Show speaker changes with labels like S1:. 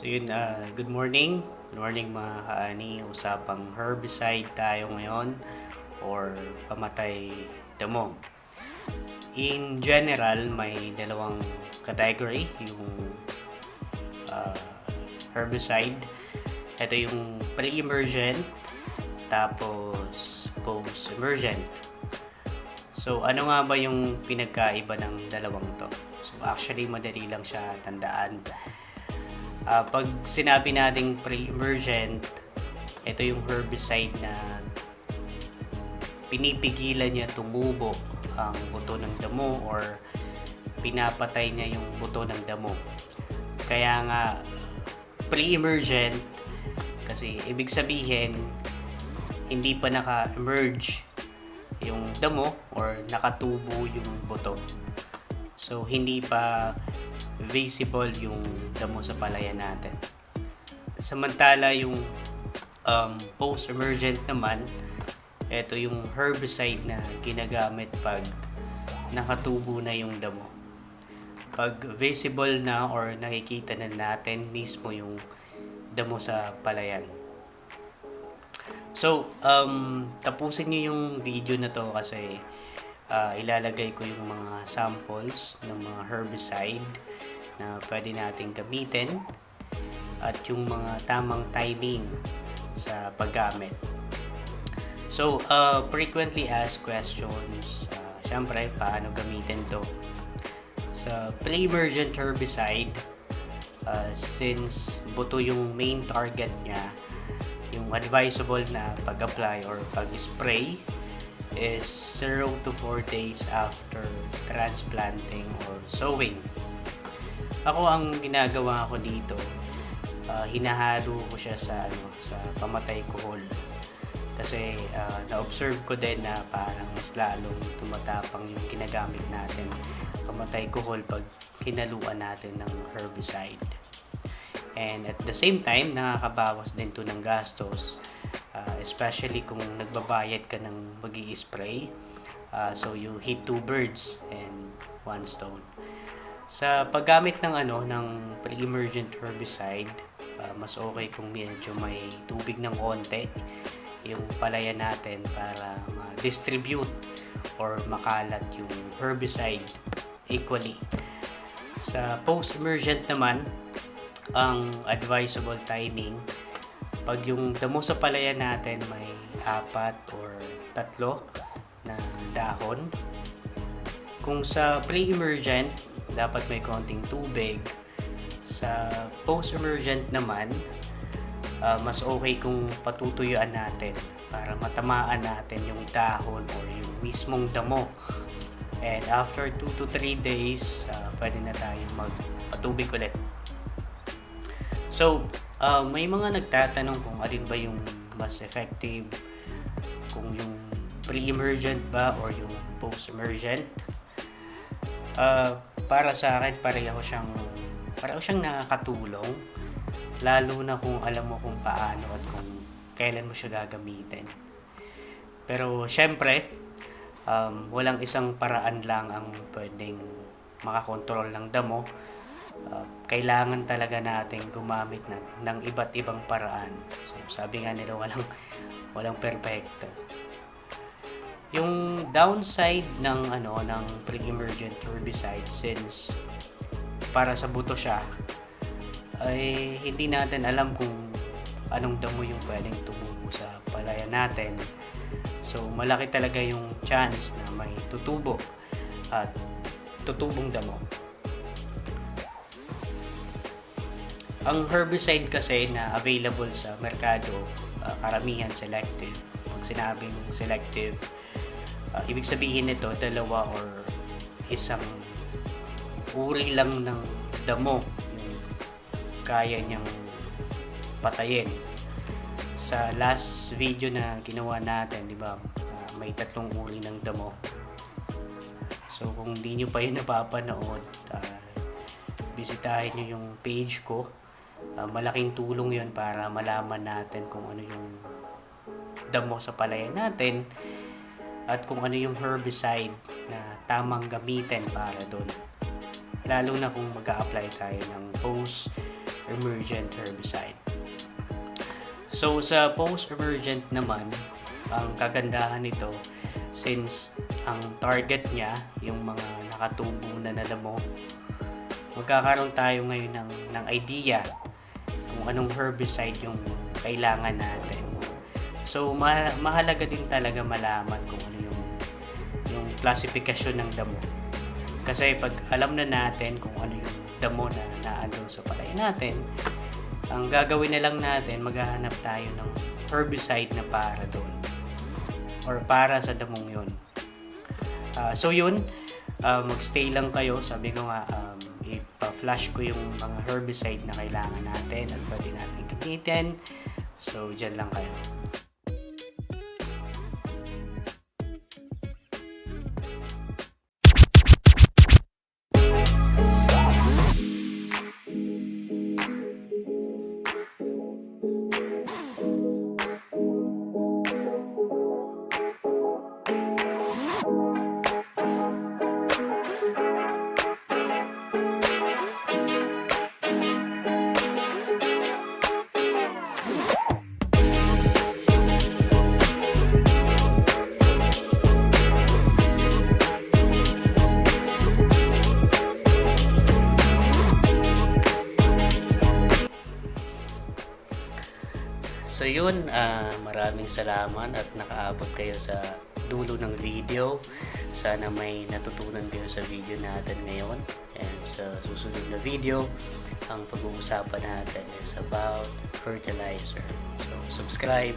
S1: Good morning. Good morning mga kaani. Usapang herbicide tayo ngayon or pamatay damo. In general, may dalawang category. Yung uh, herbicide. Ito yung pre-emergent tapos post-emergent. So, ano nga ba yung pinagkaiba ng dalawang to? So, actually, madali lang siya tandaan. Pag sinabi nating pre-emergent, ito yung herbicide na pinipigilan niya tumubo ang buto ng damo or pinapatay niya yung buto ng damo. Kaya nga, pre-emergent kasi ibig sabihin hindi pa naka-emerge yung damo or nakatubo yung buto. So, hindi pa visible yung damo sa palayan natin. Samantala yung post-emergent naman, ito yung herbicide na ginagamit pag nakatubo na yung damo. Pag visible na or nakikita na natin mismo yung damo sa palayan. So, tapusin nyo yung video na to kasi ilalagay ko yung mga samples ng mga herbicide na pwede nating gamitin at yung mga tamang timing sa paggamit. So, frequently asked questions. Siyempre, paano gamitin to? Sa pre-emergent herbicide, since buto yung main target niya, yung advisable na pag-apply or pag-spray is 0 to 4 days after transplanting or sowing. Ako ang ginagawa ko dito, hinahalo ko siya sa pamatay kuhol. Kasi na-observe ko din na parang mas lalong tumatapang yung ginagamit natin pamatay kuhol pag hinaluan natin ng herbicide. And at the same time, nakakabawas din to ng gastos, especially kung nagbabayad ka ng mag-i-spray. So you hit two birds and one stone. Sa paggamit ng pre-emergent herbicide, mas okay kung medyo may tubig ng konti yung palayan natin para ma-distribute or makalat yung herbicide equally. Sa post-emergent naman, ang advisable timing, pag yung damo sa palayan natin may 4 or 3 na dahon. Kung sa pre-emergent, dapat may konting tubig. Sa post-emergent naman, mas okay kung patutuyuan natin para matamaan natin yung dahon or yung mismong damo. And after 2 to 3 days, pwede na tayong magpatubig ulit. So, may mga nagtatanong kung alin ba yung mas effective, kung yung pre-emergent ba or yung post-emergent. Para sa akin, pareho siyang nakakatulong, lalo na kung alam mo kung paano at kung kailan mo siya gagamitin. Pero syempre, walang isang paraan lang ang pwedeng makakontrol ng damo. Kailangan talaga natin gumamit ng iba't ibang paraan. So, sabi nga nila, walang perfecto. Yung downside ng pre-emergent herbicide, since para sa buto siya, ay hindi natin alam kung anong damo yung pwedeng tumubo sa palayan natin. So, malaki talaga yung chance na may tutubo at tutubong damo. Ang herbicide kasi na available sa merkado, karamihan selective. Pag sinabing selective, ibig sabihin nito dalawa or isang uri lang ng damo yung kaya niyang patayin. Sa last video na ginawa natin, di ba, may 3 uri ng damo. So kung di nyo pa yun napapanood, bisitahin nyo yung page ko. Malaking tulong yun para malaman natin kung ano yung damo sa palayan natin at kung ano yung herbicide na tamang gamitin para doon. Lalo na kung mag-a-apply tayo ng post post-emergent herbicide. So sa post-emergent naman, ang kagandahan nito, since ang target niya yung mga nakatubo na damo, magkakaroon tayo ngayon ng idea kung anong herbicide yung kailangan natin. So mahalaga din talaga malaman kung ano yung klasifikasyon ng damo. Kasi pag alam na natin kung ano yung damo na naandun sa palay natin, ang gagawin na lang natin, maghahanap tayo ng herbicide na para doon or para sa damong yun. So yun, magstay lang kayo. Sabi ko nga, ipa-flash ko yung mga herbicide na kailangan natin at pwede natin gamitin. So dyan lang kayo. So yun, maraming salamat at nakaabot kayo sa dulo ng video. Sana may natutunan kayo sa video natin ngayon. And sa susunod na video, ang pag-uusapan natin is about fertilizer. So subscribe